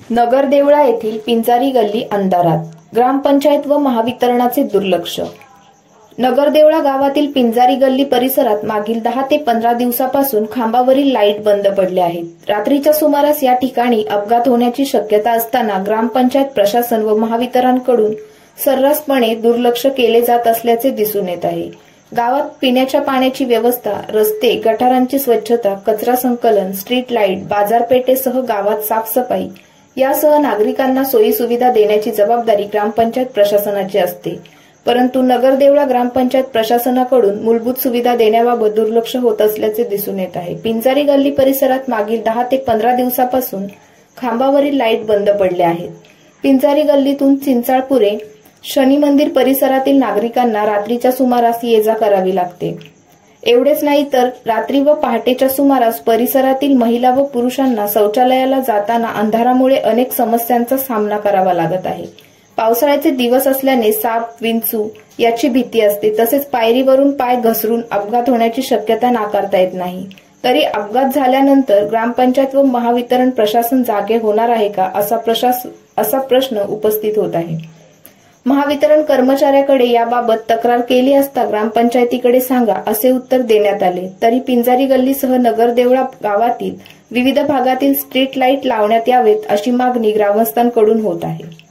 नगरदेवळा येथील पिंजारी गल्ली अंधारात, ग्रामपंचायत व महावितरणाचे दुर्लक्ष। नगरदेवळा गावातील पिंजारी गल्ली परिसरात मागील 10 ते 15 दिवसापासून खांबावरील लाईट बंद पडले आहेत। रात्रीच्या सुमारास या ठिकाणी अपघात होण्याची शक्यता असताना ग्रामपंचायत प्रशासन व महावितरणकडून सर्रासपणे दुर्लक्ष केले जात असल्याचे दिसून येत आहे। गावात पिण्याच्या पाण्याची व्यवस्था, रस्ते, गटारांची स्वच्छता, कचरा संकलन, स्ट्रीट लाईट, बाजारपेठेसह गावात साफसफाई यासह नागरिकांना सोयी सुविधा देण्याची जबाबदारी ग्रामपंचायत प्रशासनाची असते। परंतु नगरदेवळा ग्रामपंचायत प्रशासनाकडून मूलभूत सुविधा देण्याबाबत दुर्लक्ष होत असल्याचे दिसून येत आहे। पिंजारी गल्ली परिसरात मागील 10 ते 15 दिवसापासून खांबावरील लाईट बंद पडले आहेत। पिंजारी गल्लीतून चिंचाळपुरे शनी मंदिर परिसरातील नागरिकांना रात्रीच्या सुमारास ये-जा करावी लागते। एवढेच नाही तर रात्री व पहाटेच्या सुमारास परिसरातील महिला व पुरुषांना शौचालयाला जाताना अंधारामुळे अनेक समस्यांचा सामना करावा लागत आहे। पावसाळ्याचे दिवस असल्याने साप, विंचू याची भीती असते, तसेच पायरीवरून पाय घसरून अपघात होण्याची शक्यता नाकारता येत नाही। तरी अपघात झाल्यानंतर ग्रामपंचायत व महावितरण प्रशासन जागे होणार आहे का असा प्रश्न उपस्थित होत आहे। महावितरण कर्मचाऱ्याकडे याबाबत तक्रार केली असता ग्रामपंचायतीकडे सांगा असे उत्तर देण्यात आले। तरी पिंजारी गल्लीसह नगरदेवळा गावातील विविध भागातील स्ट्रीट लाईट लावण्यात यावेत अशी मागणी ग्रामस्थांकडून होत आहे।